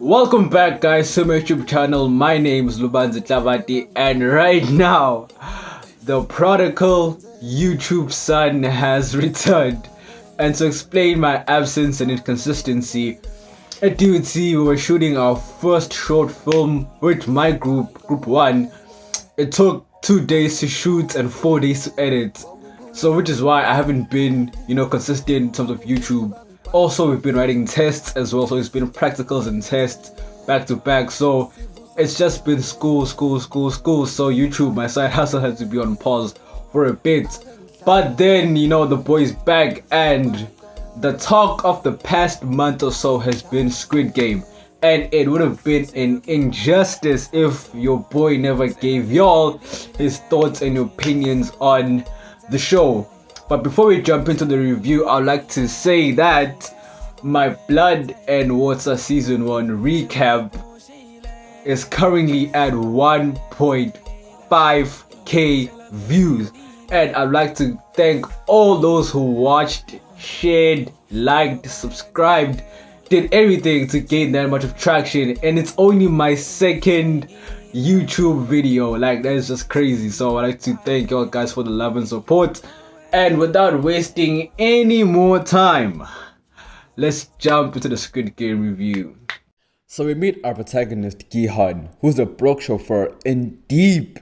Welcome back, guys, to my YouTube channel. My name is Lubanzi Tlavati, and right now, the prodigal YouTube son has returned. And to explain my absence and inconsistency, as you would see, we were shooting our first short film with my group 1. It took 2 days to shoot and 4 days to edit. So which is why I haven't been, consistent in terms of YouTube. Also, we've been writing tests as well, so it's been practicals and tests back to back. So it's just been school. So YouTube, my side hustle, had to be on pause for a bit. But then, the boy's back, and the talk of the past month or so has been Squid Game. And it would have been an injustice if your boy never gave y'all his thoughts and opinions on the show. But before we jump into the review, I'd like to say that my Blood and Water Season 1 recap is currently at 1.5k views. And I'd like to thank all those who watched, shared, liked, subscribed, did everything to gain that much of traction. And it's only my second YouTube video. That is just crazy. So I'd like to thank y'all guys for the love and support. And without wasting any more time, let's jump into the Squid Game review. So we meet our protagonist Gihan, who's a broke chauffeur in deep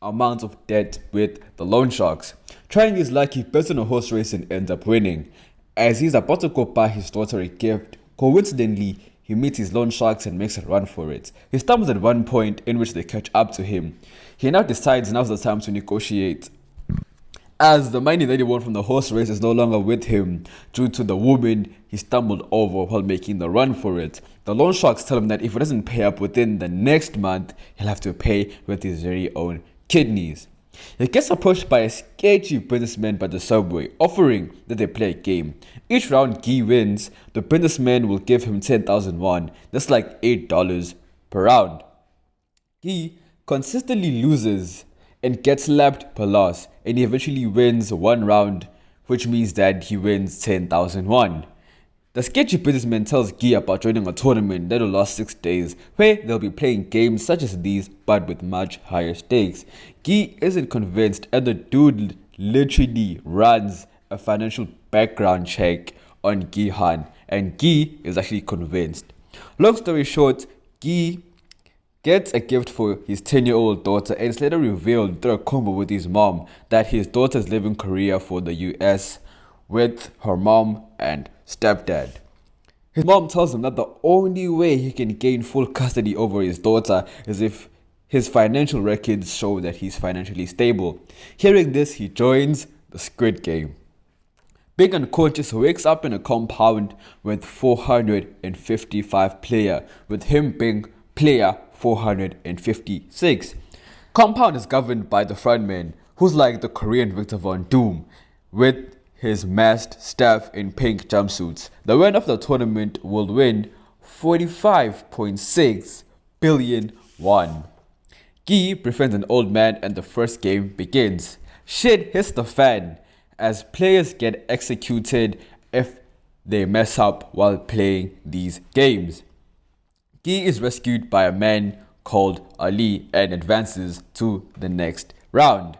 amounts of debt with the loan sharks. Trying his luck, he bets on a horse race and ends up winning. As he's about to go buy his daughter a gift, coincidentally, he meets his loan sharks and makes a run for it. He stumbles at one point in which they catch up to him. He now decides now's the time to negotiate, as the money that he won from the horse race is no longer with him due to the woman he stumbled over while making the run for it. The loan sharks tell him that if he doesn't pay up within the next month, he'll have to pay with his very own kidneys. He gets approached by a sketchy businessman by the subway, offering that they play a game. Each round Guy wins, the businessman will give him 10,000 won. That's like $8 per round. Guy consistently loses and gets slapped per loss, and he eventually wins one round, which means that he wins 10,000 won. The sketchy businessman tells Guy about joining a tournament that will last 6 days, where they'll be playing games such as these but with much higher stakes. Guy isn't convinced, and the dude literally runs a financial background check on Gihan, and Guy is actually convinced. Long story short, Guy gets a gift for his 10-year-old daughter, and it's later revealed through a combo with his mom that his daughter is leaving Korea for the US with her mom and stepdad. His mom tells him that the only way he can gain full custody over his daughter is if his financial records show that he's financially stable. Hearing this, he joins the Squid Game. Being unconscious, he wakes up in a compound with 455 players, with him being player 456. Compound is governed by the frontman, who's like the Korean Victor Von Doom, with his masked staff in pink jumpsuits. The winner of the tournament will win 45.6 billion won. Guy befriends an old man, and the first game begins. Shit hits the fan as players get executed if they mess up while playing these games. Guy is rescued by a man called Ali and advances to the next round.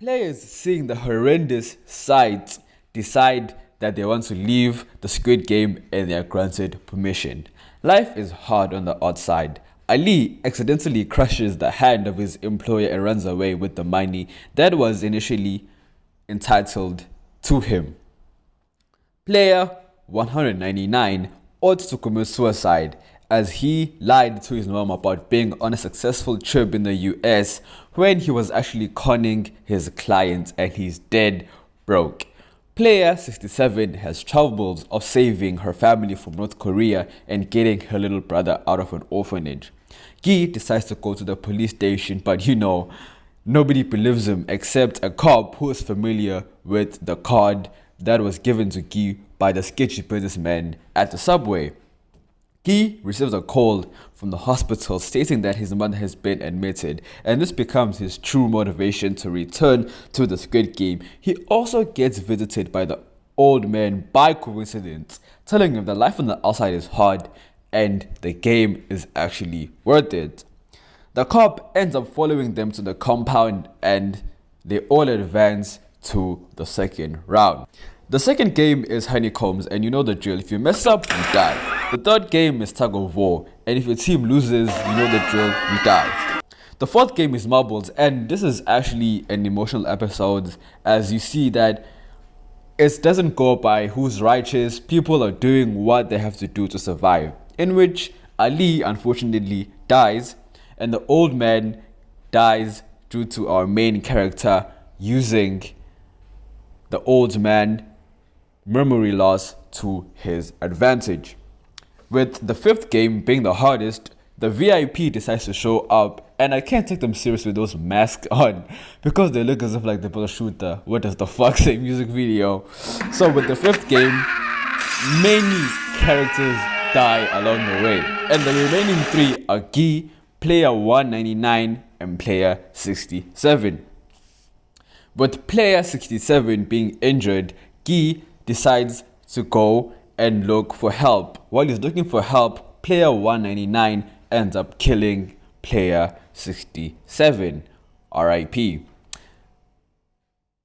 Players, seeing the horrendous sight, decide that they want to leave the Squid Game, and they are granted permission. Life is hard on the outside. Ali accidentally crushes the hand of his employer and runs away with the money that was initially entitled to him. Player 199 ought to commit suicide, as he lied to his mom about being on a successful trip in the US when he was actually conning his clients, and he's dead broke. Player 67 has troubles of saving her family from North Korea and getting her little brother out of an orphanage. Guy decides to go to the police station, but nobody believes him except a cop who is familiar with the card that was given to Guy by the sketchy businessman at the subway. Guy receives a call from the hospital stating that his mother has been admitted, and this becomes his true motivation to return to the Squid Game. He also gets visited by the old man by coincidence, telling him that life on the outside is hard and the game is actually worth it. The cop ends up following them to the compound and they all advance to the second round. The second game is honeycombs, and you know the drill. If you mess up, you die. The third game is tug of war, and if your team loses, you know the drill, you die. The fourth game is marbles, and this is actually an emotional episode as you see that it doesn't go by who's righteous. People are doing what they have to do to survive, in which Ali unfortunately dies and the old man dies due to our main character using the old man memory loss to his advantage. With the fifth game being the hardest, the VIP decides to show up, and I can't take them serious with those masks on because they look as if like they're about to shoot the what does the fuck say music video. So with the fifth game, many characters die along the way, and the remaining three are Guy, player 199, and player 67. With player 67 being injured, Guy decides to go and look for help. While he's looking for help, player 199 ends up killing player 67. RIP.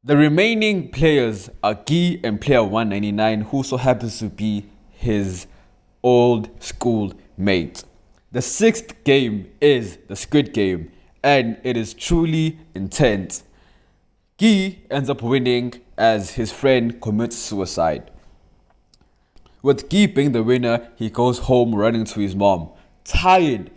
The remaining players are Guy and player 199, who so happens to be his old school mate. The sixth game is the Squid Game, and it is truly intense. Guy ends up winning as his friend commits suicide. With Guy being the winner, he goes home running to his mom, tired,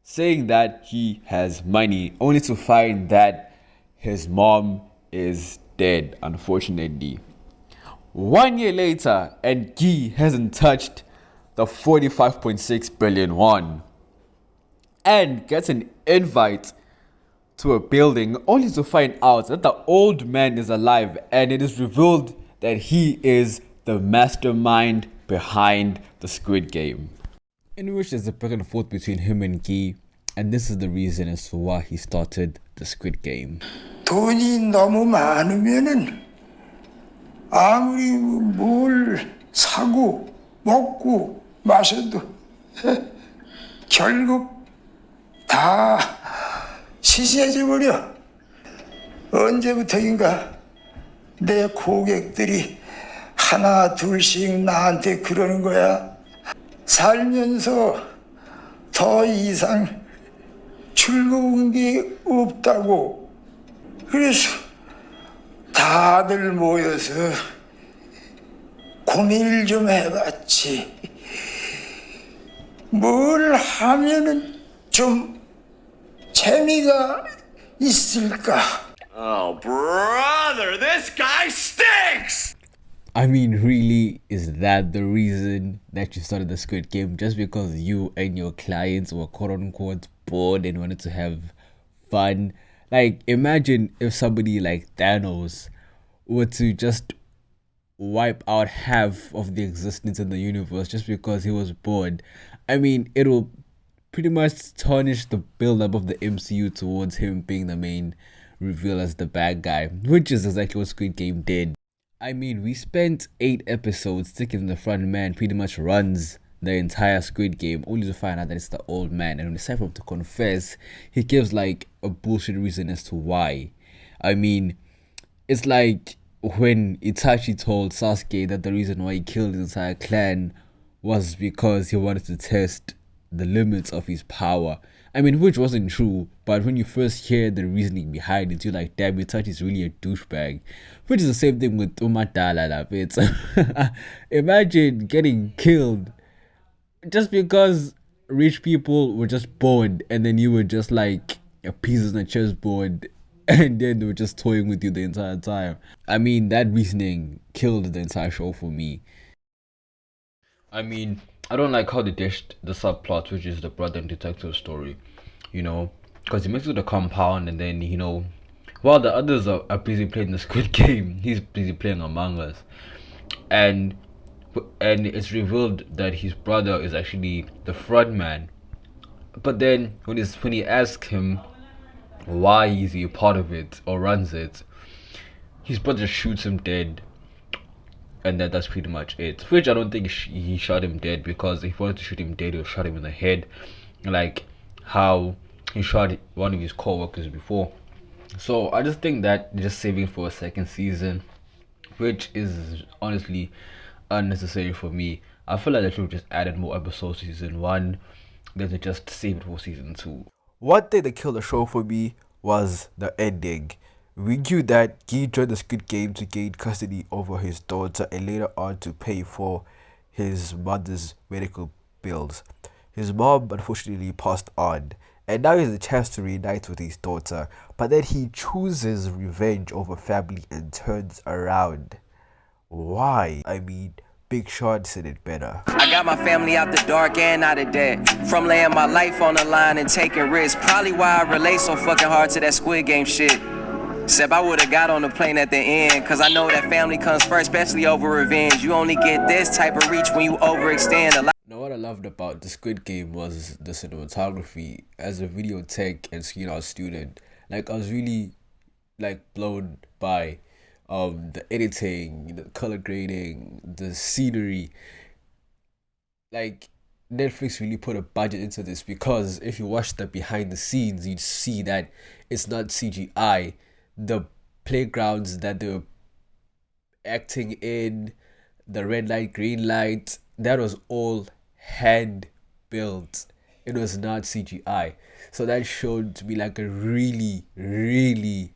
saying that he has money, only to find that his mom is dead, unfortunately. 1 year later, and Guy hasn't touched the 45.6 billion won and gets an invite to a building only to find out that the old man is alive, and it is revealed that he is the mastermind behind the Squid Game. In which there's a back and forth between him and Guy, and this is the reason as to why he started the Squid Game. 돈이 너무 많으면은 아무리 뭘 사고 먹고 마셔도 결국 다 시시해져 버려. 언제부터인가 내 고객들이 하나 둘씩 나한테 그러는 거야. 살면서 더 이상 즐거운 게 없다고. 그래서 다들 모여서 고민을 좀 해봤지. 뭘 하면은 좀 재미가 있을까? Oh, brother, this guy stinks! I mean, really, is that the reason that you started the Squid Game? Just because you and your clients were quote-unquote bored and wanted to have fun? Like, imagine if somebody like Thanos were to just wipe out half of the existence in the universe just because he was bored. I mean, it will pretty much tarnish the build-up of the MCU towards him being the main reveal as the bad guy, which is exactly what Squid Game did. I mean, we spent 8 episodes thinking the front man pretty much runs the entire Squid Game, only to find out that it's the old man, and when it's time for him to confess, he gives like a bullshit reason as to why. I mean, it's like when Itachi told Sasuke that the reason why he killed his entire clan was because he wanted to test the limits of his power. I mean, which wasn't true, but when you first hear the reasoning behind it, you're like, damn, Itachi's really a douchebag. Which is the same thing with Umatala. It's imagine getting killed just because rich people were just bored, and then you were just like a piece on a chessboard, and then they were just toying with you the entire time. I mean, that reasoning killed the entire show for me. I mean, I don't like how they dished the subplot, which is the brother and detective story, you know, because he makes it to the compound, and then, you know, while the others are busy playing the Squid Game, he's busy playing Among Us, and it's revealed that his brother is actually the front man. But then when he asks him why is he a part of it or runs it, his brother shoots him dead. and that's pretty much it. Which I don't think he shot him dead, because if he wanted to shoot him dead, he'll shot him in the head, like how he shot one of his co-workers before. So I just think that just saving for a second season, which is honestly unnecessary for me. I feel like they should have just added more episodes to season 1 than to just save it for season 2. One thing that killed the show for me was the ending. We knew that Guy joined the Squid Game to gain custody over his daughter and later on to pay for his mother's medical bills. His mom unfortunately passed on, and now he has a chance to reunite with his daughter, but then he chooses revenge over family and turns around. Why? I mean, Big Sean said it better. I got my family out the dark and out of debt, from laying my life on the line and taking risks. Probably why I relate so fucking hard to that Squid Game shit. Except I would've got on the plane at the end, cause I know that family comes first, especially over revenge. You only get this type of reach when you overextend. Now, what I loved about the Squid Game was the cinematography. As a video tech and screen art student, like, I was really like blown by the editing, the color grading, the scenery. Like, Netflix really put a budget into this, because if you watch the behind the scenes, you'd see that it's not CGI. The playgrounds that they're acting in, the red light, green light, that was all hand built. It was not CGI. So that showed to me like a really, really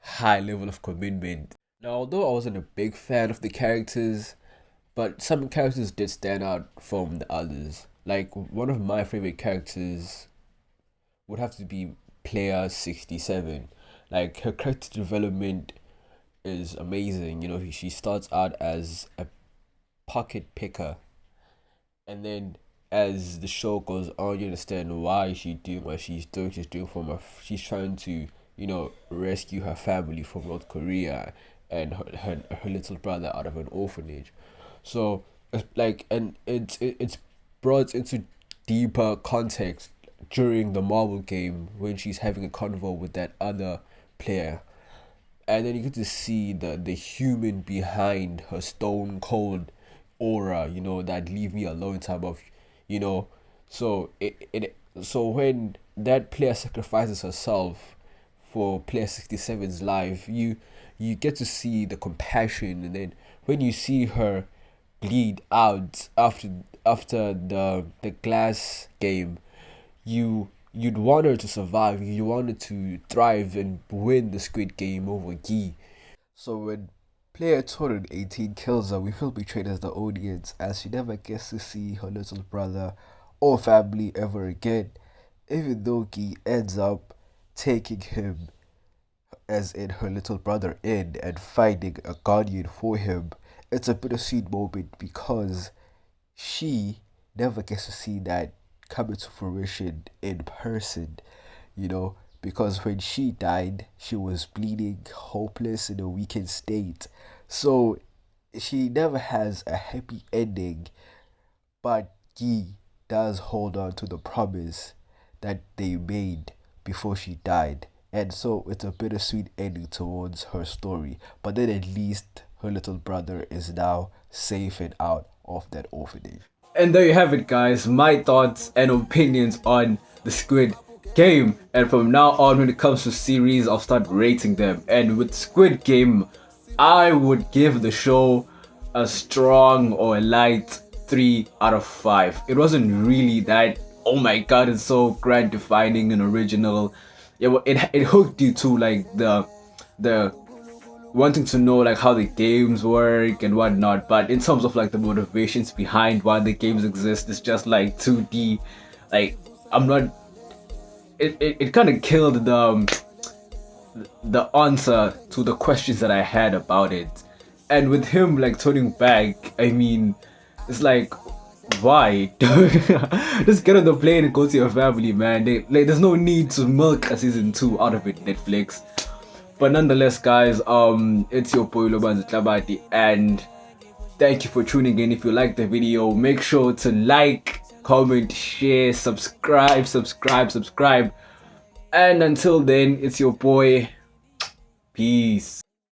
high level of commitment. Now, although I wasn't a big fan of the characters, but some characters did stand out from the others. Like, one of my favorite characters would have to be Player 67. Like, her character development is amazing. You know, she starts out as a pocket picker, and then as the show goes on, you understand why she's doing what she's doing. She's trying to, you know, rescue her family from North Korea and her little brother out of an orphanage. So it's brought into deeper context during the marble game when she's having a convo with that other player, and then you get to see the human behind her stone cold aura, you know, that leave me alone type of, you know. So so when that player sacrifices herself for Player 67's life, you get to see the compassion, and then when you see her bleed out after the glass game, you'd want her to survive. You wanted to thrive and win the Squid Game over Guy. So when Player 218 kills her, we feel betrayed as the audience, as she never gets to see her little brother or family ever again, even though Guy ends up taking him, as in her little brother, in and finding a guardian for him. It's a bittersweet moment because she never gets to see that come into fruition in person, you know, because when she died, she was bleeding, hopeless, in a weakened state. So she never has a happy ending, but Guy does hold on to the promise that they made before she died. And so it's a bittersweet ending towards her story. But then at least her little brother is now safe and out of that orphanage. And there you have it, guys, my thoughts and opinions on the Squid Game. And from now on, when it comes to series, I'll start rating them. And with Squid Game, I would give the show a strong or a light 3 out of 5. It wasn't really that, oh my god, it's so grand, defining and original. Yeah, well, it hooked you to like the wanting to know like how the games work and whatnot, but in terms of like the motivations behind why the games exist, it's just like 2D. Like, I'm not, it kind of killed the answer to the questions that I had about it. And with him like turning back, I mean, it's like, why? Just get on the plane and go to your family, man. There's no need to milk a season 2 out of it, Netflix. But nonetheless, guys, it's your boy Lobanzi Tlabati, and thank you for tuning in. If you liked the video, make sure to like, comment, share, subscribe. And until then, it's your boy. Peace.